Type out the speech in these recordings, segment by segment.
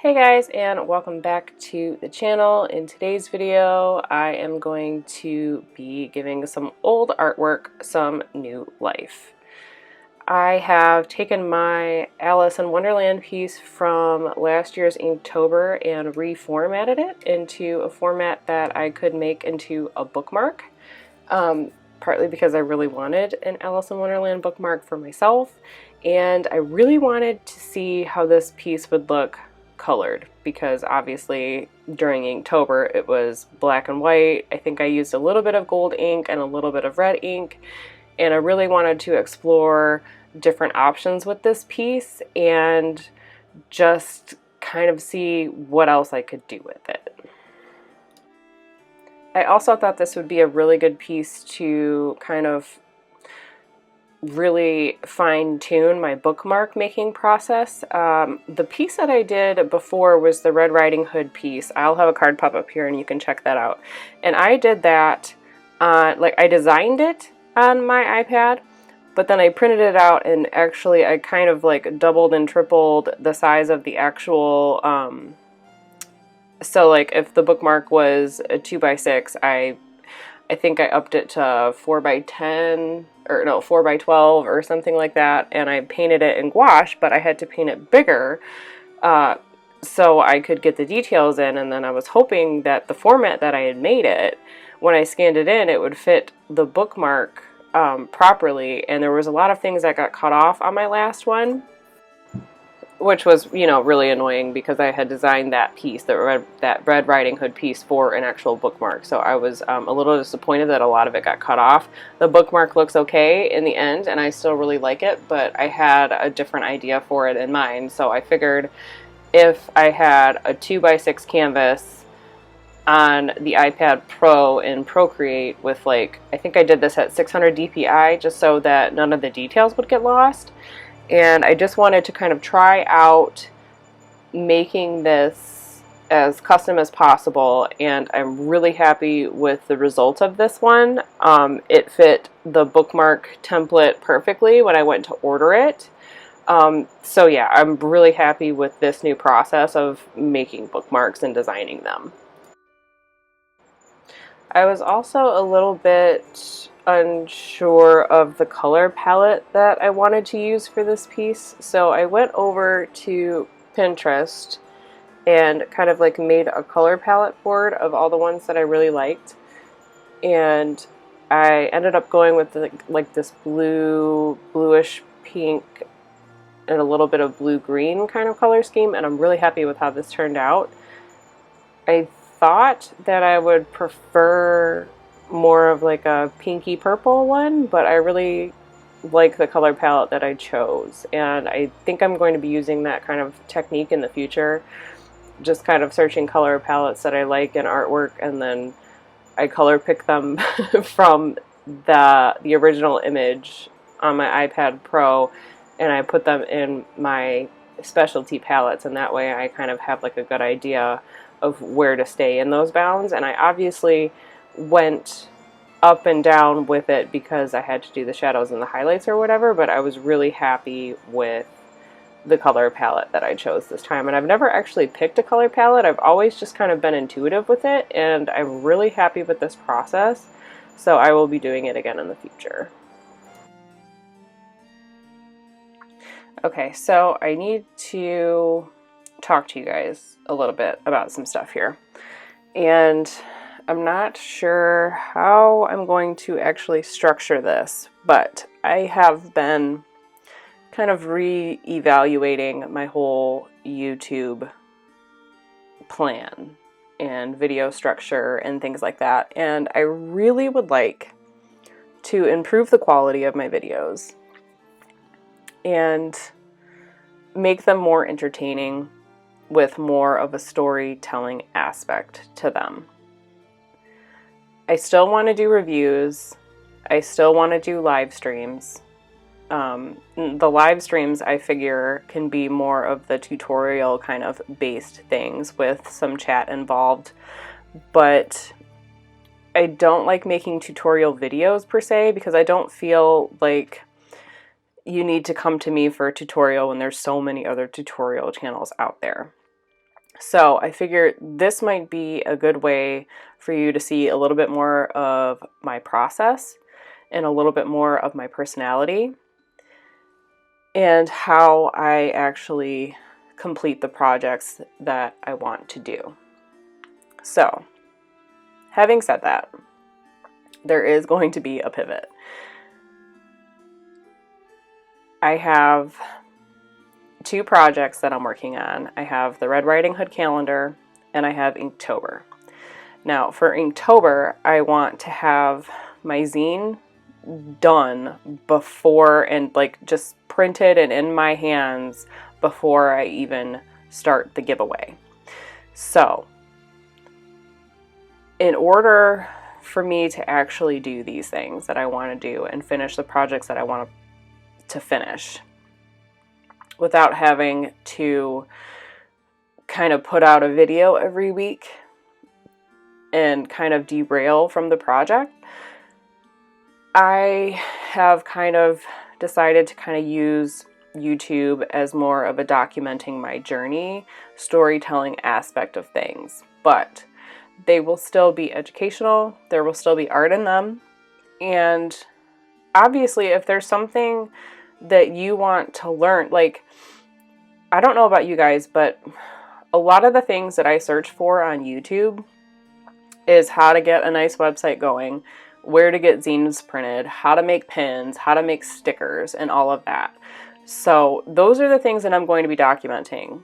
Hey guys, and welcome back to the channel. In today's video, I am going to be giving some old artwork some new life. I have taken my Alice in Wonderland piece from last year's Inktober and reformatted it into a format that I could make into a bookmark, partly because I really wanted an Alice in Wonderland bookmark for myself, and I really wanted to see how this piece would look colored, because obviously during Inktober it was black and white. I think I used a little bit of gold ink and a little bit of red ink, and I really wanted to explore different options with this piece and just kind of see what else I could do with it. I also thought this would be a really good piece to kind of really fine-tune my bookmark making process. The piece that I did before was the Red Riding Hood piece. I'll have a card pop up here and you can check that out. And I did that, I designed it on my iPad, but then I printed it out, and actually I kind of like doubled and tripled the size of the actual, so like if the bookmark was a 2x6, I think I upped it to 4x10, or no, 4x12 or something like that, and I painted it in gouache, but I had to paint it bigger so I could get the details in, and then I was hoping that the format that I had made it, when I scanned it in, it would fit the bookmark properly, and there was a lot of things that got cut off on my last one, which was, you know, really annoying because I had designed that piece, that Red Riding Hood piece, for an actual bookmark. So I was a little disappointed that a lot of it got cut off. The bookmark looks okay in the end, and I still really like it, but I had a different idea for it in mind. So I figured if I had a 2x6 canvas on the iPad Pro in Procreate with, like, I think I did this at 600 DPI just so that none of the details would get lost. And I just wanted to kind of try out making this as custom as possible, and I'm really happy with the result of this one. It fit the bookmark template perfectly when I went to order it. So yeah, I'm really happy with this new process of making bookmarks and designing them. I was also a little bit unsure of the color palette that I wanted to use for this piece, so I went over to Pinterest and kind of like made a color palette board of all the ones that I really liked, and I ended up going with like this bluish pink and a little bit of blue-green kind of color scheme, and I'm really happy with how this turned out. I thought that I would prefer more of like a pinky purple one, but I really like the color palette that I chose, and I think I'm going to be using that kind of technique in the future, just kind of searching color palettes that I like in artwork, and then I color pick them from the original image on my iPad Pro, and I put them in my specialty palettes, and that way I kind of have like a good idea of where to stay in those bounds. And I obviously went up and down with it because I had to do the shadows and the highlights or whatever, but I was really happy with the color palette that I chose this time. And I've never actually picked a color palette. I've always just kind of been intuitive with it, and I'm really happy with this process, so I will be doing it again in the future. Okay, so I need to talk to you guys a little bit about some stuff here, and I'm not sure how I'm going to actually structure this, but I have been kind of re-evaluating my whole YouTube plan and video structure and things like that, and I really would like to improve the quality of my videos and make them more entertaining with more of a storytelling aspect to them. I still want to do reviews. I still want to do live streams. The live streams, I figure, can be more of the tutorial kind of based things with some chat involved, but I don't like making tutorial videos per se, because I don't feel like you need to come to me for a tutorial when there's so many other tutorial channels out there. So I figured this might be a good way for you to see a little bit more of my process and a little bit more of my personality and how I actually complete the projects that I want to do. So, having said that, there is going to be a pivot. I have 2 projects that I'm working on. I have the Red Riding Hood calendar and I have Inktober. Now, for Inktober, I want to have my zine done before and like just printed and in my hands before I even start the giveaway. So, in order for me to actually do these things that I want to do and finish the projects that I want to finish without having to kind of put out a video every week and kind of derail from the project, I have kind of decided to kind of use YouTube as more of a documenting my journey, storytelling aspect of things. But they will still be educational, there will still be art in them, and obviously if there's something that you want to learn, like, I don't know about you guys, but a lot of the things that I search for on YouTube is how to get a nice website going, where to get zines printed, how to make pins, how to make stickers, and all of that. So those are the things that I'm going to be documenting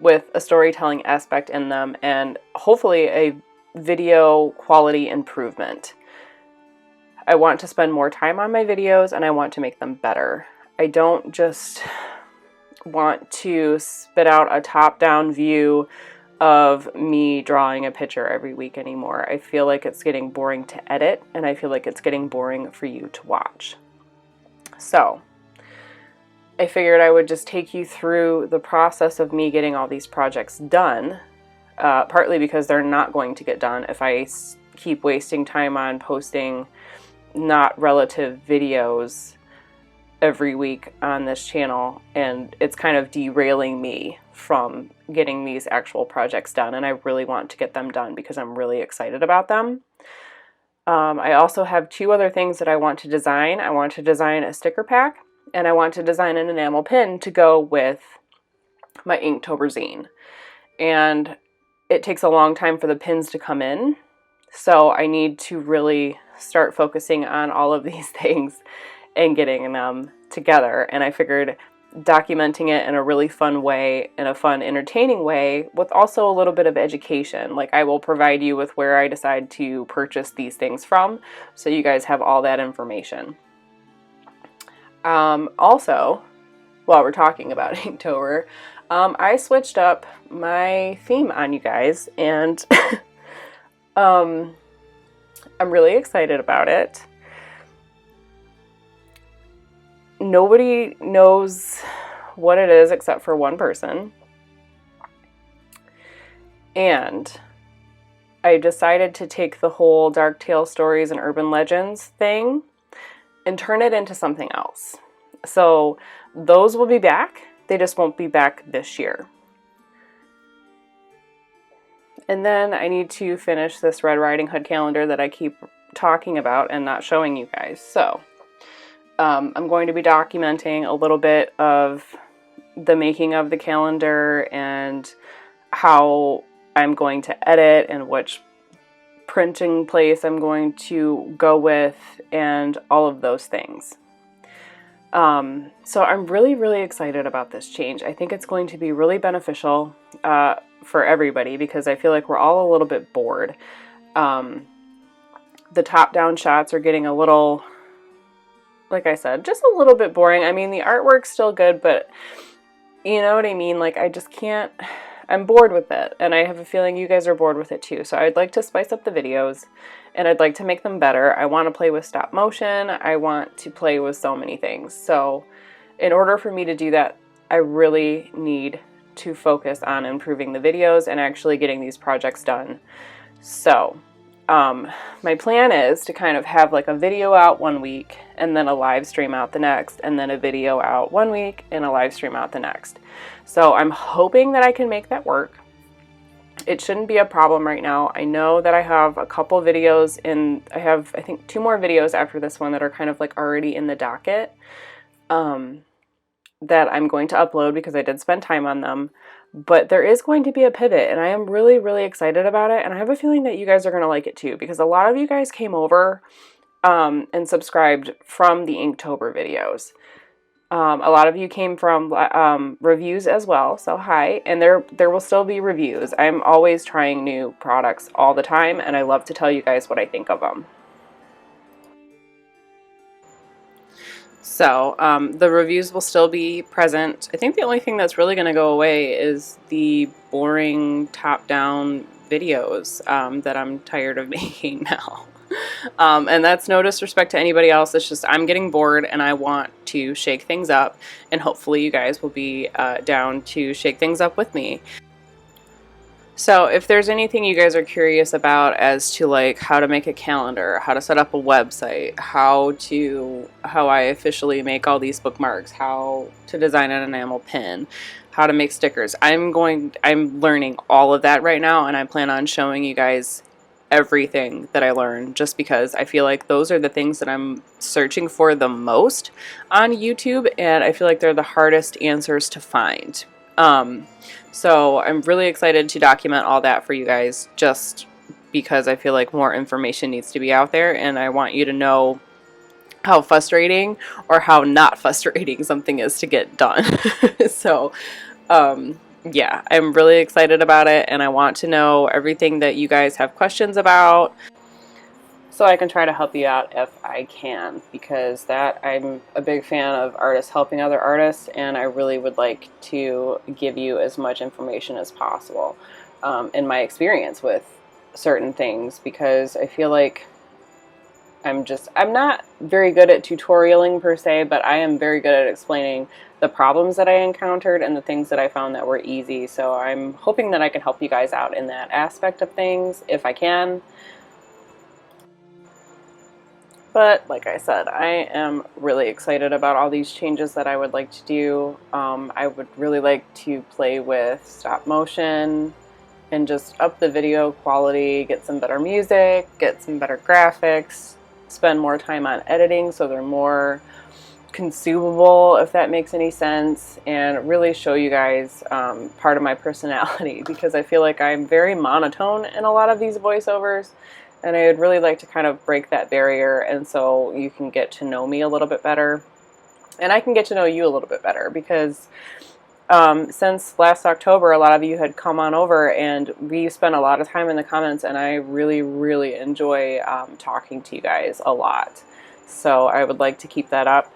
with a storytelling aspect in them and hopefully a video quality improvement. I want to spend more time on my videos and I want to make them better. I don't just want to spit out a top-down view of me drawing a picture every week anymore. I feel like it's getting boring to edit and I feel like it's getting boring for you to watch. So I figured I would just take you through the process of me getting all these projects done, partly because they're not going to get done if I keep wasting time on posting not relative videos every week on this channel, and it's kind of derailing me from getting these actual projects done, and I really want to get them done because I'm really excited about them. I also have 2 other things that I want to design. I want to design a sticker pack, and I want to design an enamel pin to go with my Inktober zine. And it takes a long time for the pins to come in, so I need to really start focusing on all of these things and getting them together. And I figured documenting it in a really fun way, in a fun, entertaining way, with also a little bit of education. Like, I will provide you with where I decide to purchase these things from, so you guys have all that information. Also, while we're talking about Inktober, I switched up my theme on you guys, and I'm really excited about it. Nobody knows what it is except for one person. And I decided to take the whole dark tale stories and urban legends thing and turn it into something else. So those will be back. They just won't be back this year. And then I need to finish this Red Riding Hood calendar that I keep talking about and not showing you guys. So I'm going to be documenting a little bit of the making of the calendar and how I'm going to edit and which printing place I'm going to go with and all of those things. So I'm really, really excited about this change. I think it's going to be really beneficial for everybody because I feel like we're all a little bit bored. The top-down shots are getting a little, like I said, just a little bit boring. I mean, the artwork's still good, but you know what I mean? Like, I just can't, I'm bored with it, and I have a feeling you guys are bored with it too. So I'd like to spice up the videos, and I'd like to make them better. I want to play with stop motion. I want to play with so many things. So in order for me to do that, I really need to focus on improving the videos and actually getting these projects done. So my plan is to kind of have like a video out one week and then a live stream out the next, and then a video out one week and a live stream out the next. So I'm hoping that I can make that work. it shouldn't be a problem right now. I know that I have a couple videos I have, I think, 2 more videos after this one that are kind of like already in the docket that I'm going to upload because I did spend time on them. But there is going to be a pivot, and I am really, really excited about it. And I have a feeling that you guys are going to like it too, because a lot of you guys came over and subscribed from the Inktober videos. A lot of you came from reviews as well, so hi. And there will still be reviews. I'm always trying new products all the time, and I love to tell you guys what I think of them. So the reviews will still be present. I think the only thing that's really going to go away is the boring top-down videos that I'm tired of making now. And that's no disrespect to anybody else. It's just I'm getting bored and I want to shake things up, and hopefully you guys will be down to shake things up with me. So if there's anything you guys are curious about as to like how to make a calendar, how to set up a website, how I officially make all these bookmarks, how to design an enamel pin, how to make stickers, I'm learning all of that right now, and I plan on showing you guys everything that I learned, just because I feel like those are the things that I'm searching for the most on YouTube, and I feel like they're the hardest answers to find. So I'm really excited to document all that for you guys, just because I feel like more information needs to be out there, and I want you to know how frustrating or how not frustrating something is to get done. So yeah, I'm really excited about it, and I want to know everything that you guys have questions about, so I can try to help you out if I can, because I'm a big fan of artists helping other artists, and I really would like to give you as much information as possible in my experience with certain things, because I feel like I'm not very good at tutorialing per se, but I am very good at explaining the problems that I encountered and the things that I found that were easy. So I'm hoping that I can help you guys out in that aspect of things if I can. But like I said, I am really excited about all these changes that I would like to do. I would really like to play with stop motion and just up the video quality, get some better music, get some better graphics, spend more time on editing so they're more consumable, if that makes any sense, and really show you guys part of my personality, because I feel like I'm very monotone in a lot of these voiceovers. And I would really like to kind of break that barrier, and so you can get to know me a little bit better. And I can get to know you a little bit better, because since last October, a lot of you had come on over, and we spent a lot of time in the comments, and I really, really enjoy talking to you guys a lot. So I would like to keep that up.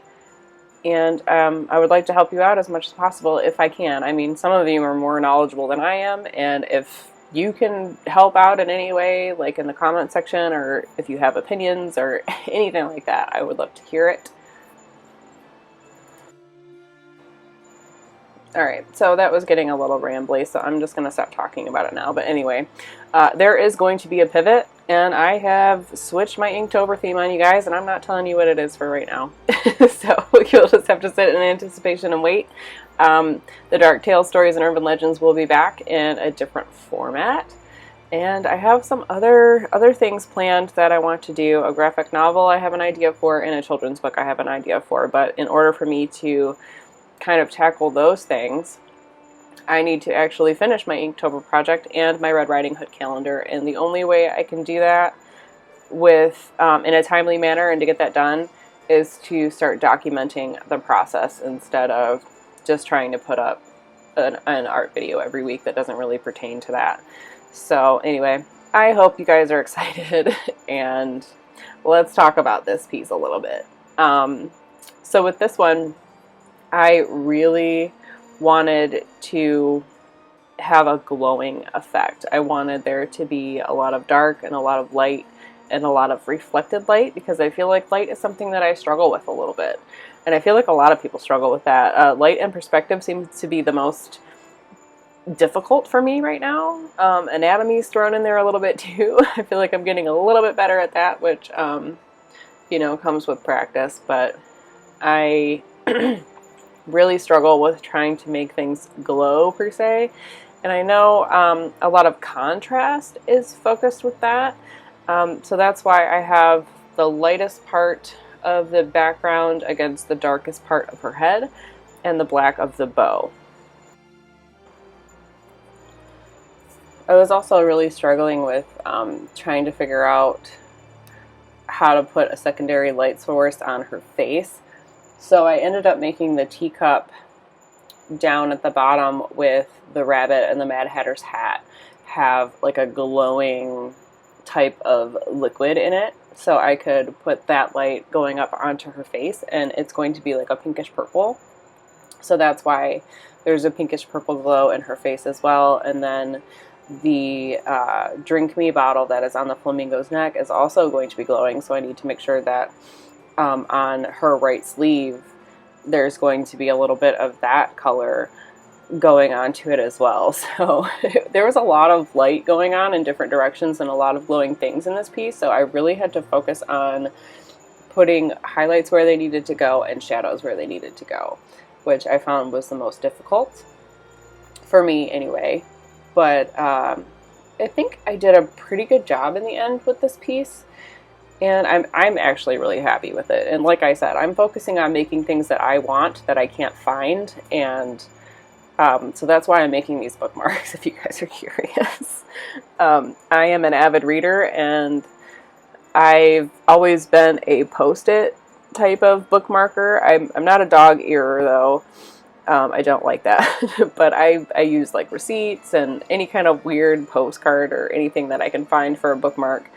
And I would like to help you out as much as possible if I can. I mean, some of you are more knowledgeable than I am, and if you can help out in any way, like in the comment section, or if you have opinions or anything like that, I would love to hear it. Alright, so that was getting a little rambly, so I'm just going to stop talking about it now. But anyway, there is going to be a pivot, and I have switched my Inktober theme on you guys, and I'm not telling you what it is for right now. So you'll just have to sit in anticipation and wait. The Dark Tales Stories and Urban Legends will be back in a different format. And I have some other things planned that I want to do. A graphic novel I have an idea for, and a children's book I have an idea for. But in order for me to kind of tackle those things, I need to actually finish my Inktober project and my Red Riding Hood calendar. And the only way I can do that with in a timely manner and to get that done is to start documenting the process instead of just trying to put up an art video every week that doesn't really pertain to that. So anyway, I hope you guys are excited, and let's talk about this piece a little bit. So with this one, I really wanted to have a glowing effect. I wanted there to be a lot of dark and a lot of light and a lot of reflected light, because I feel like light is something that I struggle with a little bit. And I feel like a lot of people struggle with that. Light and perspective seems to be the most difficult for me right now. Anatomy's thrown in there a little bit too. I feel like I'm getting a little bit better at that, which, you know, comes with practice. But I really struggle with trying to make things glow per se. And I know a lot of contrast is focused with that. So that's why I have the lightest part of the background against the darkest part of her head and the black of the bow. I was also really struggling with trying to figure out how to put a secondary light source on her face. So I ended up making the teacup down at the bottom with the rabbit and the Mad Hatter's hat have like a glowing type of liquid in it. So I could put that light going up onto her face, and it's going to be like a pinkish purple. So that's why there's a pinkish purple glow in her face as well. And then the Drink Me bottle that is on the flamingo's neck is also going to be glowing. So I need to make sure that on her right sleeve, there's going to be a little bit of that color going onto it as well. So there was a lot of light going on in different directions and a lot of glowing things in this piece. So I really had to focus on putting highlights where they needed to go and shadows where they needed to go, which I found was the most difficult for me anyway. But I think I did a pretty good job in the end with this piece. And I'm actually really happy with it. And like I said, I'm focusing on making things that I want that I can't find. And so that's why I'm making these bookmarks, if you guys are curious. I am an avid reader, and I've always been a post-it type of bookmarker. I'm not a dog earer, though. I don't like that. But I use like receipts and any kind of weird postcard or anything that I can find for a bookmark.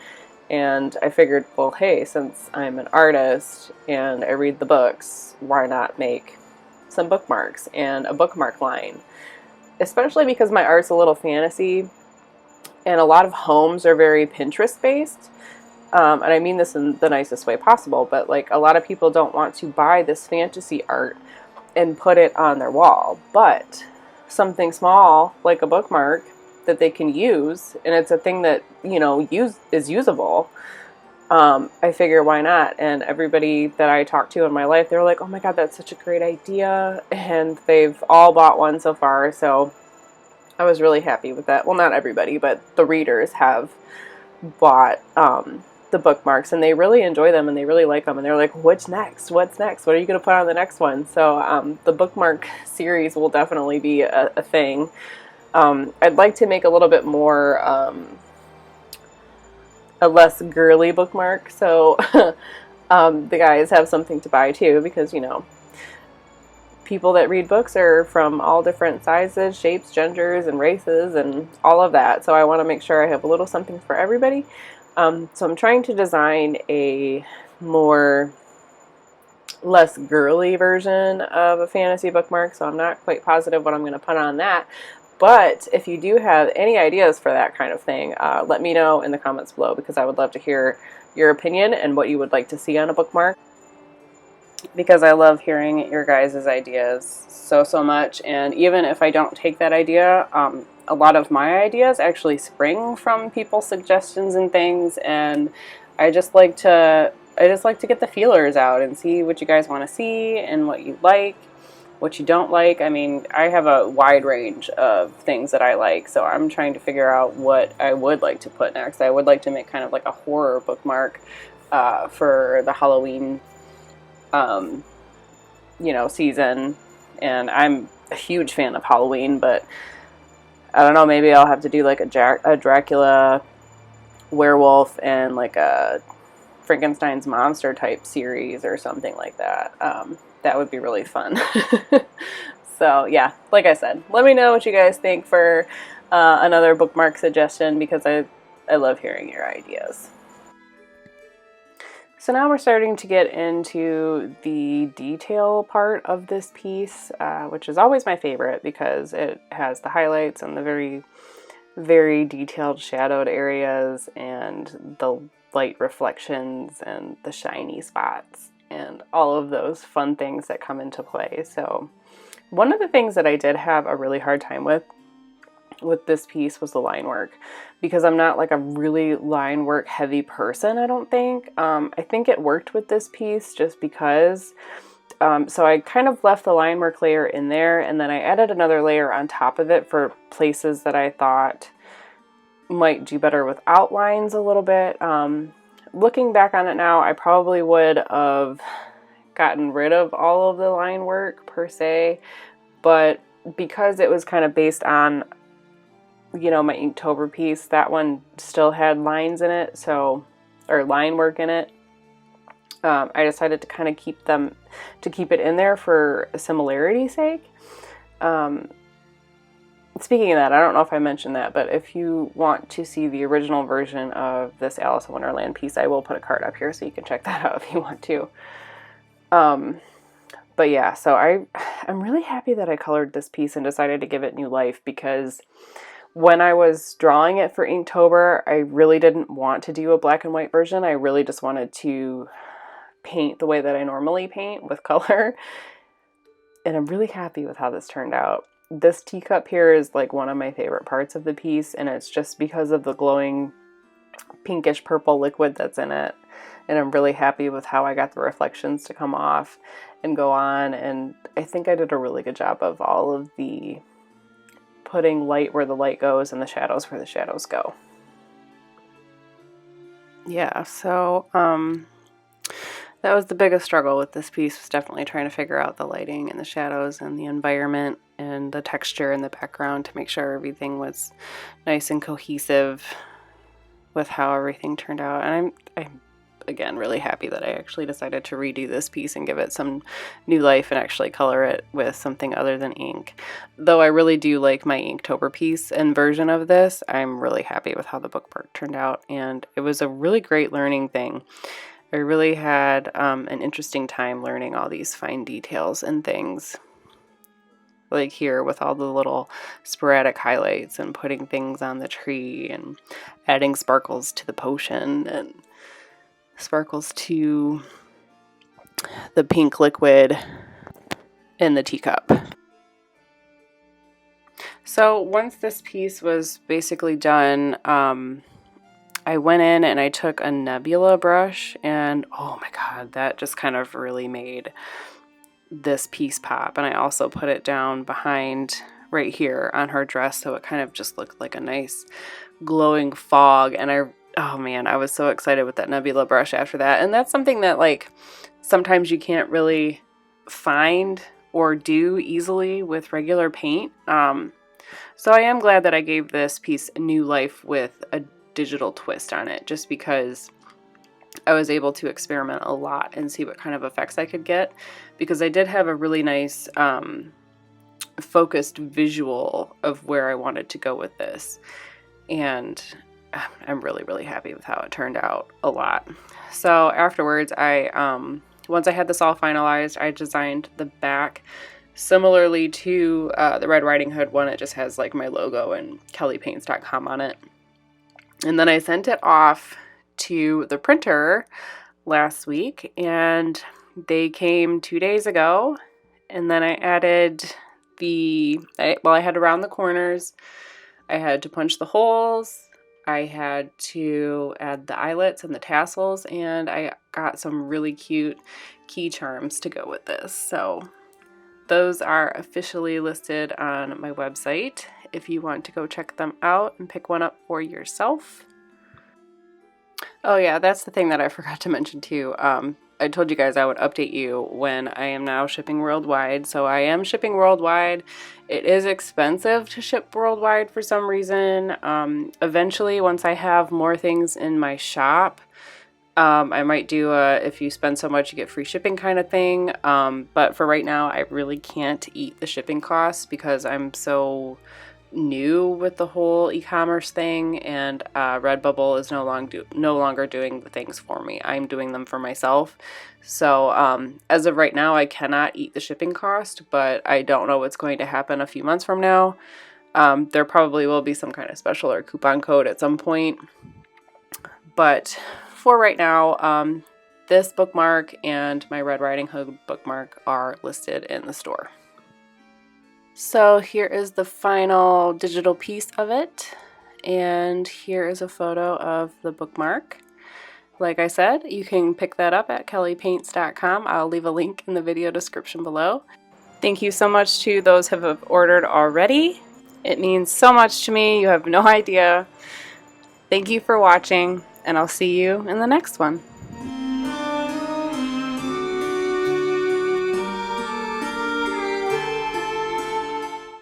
And I figured, well, hey, since I'm an artist and I read the books, why not make some bookmarks and a bookmark line? Especially because my art's a little fantasy and a lot of homes are very Pinterest based. And I mean this in the nicest way possible, but like a lot of people don't want to buy this fantasy art and put it on their wall. But something small like a bookmark that they can use, and it's a thing that, you know, is usable, I figure why not? And everybody that I talk to in my life, they're like, oh my god, that's such a great idea, and they've all bought one so far. So I was really happy with that. Well, not everybody, but the readers have bought the bookmarks, and they really enjoy them and they really like them, and they're like, what's next? What's next? What are you going to put on the next one? So the bookmark series will definitely be a thing. I'd like to make a little bit more, a less girly bookmark, so the guys have something to buy too, because, you know, people that read books are from all different sizes, shapes, genders, and races, and all of that, so I want to make sure I have a little something for everybody. So I'm trying to design a less girly version of a fantasy bookmark, so I'm not quite positive what I'm going to put on that. But if you do have any ideas for that kind of thing, let me know in the comments below, because I would love to hear your opinion and what you would like to see on a bookmark, because I love hearing your guys' ideas so much. And even if I don't take that idea, a lot of my ideas actually spring from people's suggestions and things, and I just like to get the feelers out and see what you guys want to see and what you like, what you don't like. I mean, I have a wide range of things that I like, so I'm trying to figure out what I would like to put next. I would like to make kind of like a horror bookmark for the Halloween you know, season, and I'm a huge fan of Halloween, but I don't know, maybe I'll have to do like a Dracula, werewolf, and like a Frankenstein's monster type series or something like that. That would be really fun. So yeah, like I said, let me know what you guys think for another bookmark suggestion, because I love hearing your ideas. So now we're starting to get into the detail part of this piece, which is always my favorite, because it has the highlights and the very, very detailed shadowed areas and the light reflections and the shiny spots and all of those fun things that come into play. So one of the things that I did have a really hard time with this piece was the line work, because I'm not like a really line work heavy person, I don't think. I think it worked with this piece just because So I kind of left the line work layer in there, and then I added another layer on top of it for places that I thought might do better with outlines a little bit. Looking back on it now, I probably would have gotten rid of all of the line work per se, but because it was kind of based on, you know, my Inktober piece, that one still had lines in it, so, or line work in it. I decided to kind of keep it in there for similarity's sake. Speaking of that, I don't know if I mentioned that, but if you want to see the original version of this Alice in Wonderland piece, I will put a card up here so you can check that out if you want to. But yeah, so I'm really happy that I colored this piece and decided to give it new life, because when I was drawing it for Inktober, I really didn't want to do a black and white version. I really just wanted to paint the way that I normally paint with color. And I'm really happy with how this turned out. This teacup here is like one of my favorite parts of the piece, and it's just because of the glowing pinkish purple liquid that's in it. And I'm really happy with how I got the reflections to come off and go on, and I think I did a really good job of all of the putting light where the light goes and the shadows where the shadows go. Yeah, so that was the biggest struggle with this piece, was definitely trying to figure out the lighting and the shadows and the environment and the texture in the background to make sure everything was nice and cohesive with how everything turned out. And I'm again really happy that I actually decided to redo this piece and give it some new life and actually color it with something other than ink. Though I really do like my Inktober piece and version of this, I'm really happy with how the bookmark turned out, and it was a really great learning thing. I really had an interesting time learning all these fine details and things. Like here with all the little sporadic highlights and putting things on the tree and adding sparkles to the potion and sparkles to the pink liquid in the teacup. So once this piece was basically done, I went in and I took a nebula brush, and oh my god, that just kind of really made this piece pop. And I also put it down behind right here on her dress, so it kind of just looked like a nice glowing fog. And oh man, I was so excited with that nebula brush after that. And that's something that like sometimes you can't really find or do easily with regular paint. So I am glad that I gave this piece a new life with a digital twist on it, just because I was able to experiment a lot and see what kind of effects I could get, because I did have a really nice focused visual of where I wanted to go with this, and I'm really, really happy with how it turned out a lot. So afterwards, once I had this all finalized, I designed the back similarly to the Red Riding Hood one. It just has like my logo and kellipaints.com on it. And then I sent it off to the printer last week, and they came 2 days ago. And then I added I had to round the corners, I had to punch the holes, I had to add the eyelets and the tassels, and I got some really cute key charms to go with this. So those are officially listed on my website if you want to go check them out and pick one up for yourself. Oh yeah, that's the thing that I forgot to mention too. I told you guys I would update you when I am now shipping worldwide. So I am shipping worldwide. It is expensive to ship worldwide for some reason. Eventually, once I have more things in my shop, I might do a if you spend so much you get free shipping kind of thing. But for right now, I really can't eat the shipping costs because I'm so new with the whole e-commerce thing, and Redbubble is no longer doing the things for me. I'm doing them for myself. So as of right now, I cannot eat the shipping cost, but I don't know what's going to happen a few months from now. There probably will be some kind of special or coupon code at some point. But for right now, this bookmark and my Red Riding Hood bookmark are listed in the store. So here is the final digital piece of it, and here is a photo of the bookmark. like I said, you can pick that up at kellipaints.com. I'll leave a link in the video description below. Thank you so much to those who have ordered already. It means so much to me, you have no idea. Thank you for watching, and I'll see you in the next one.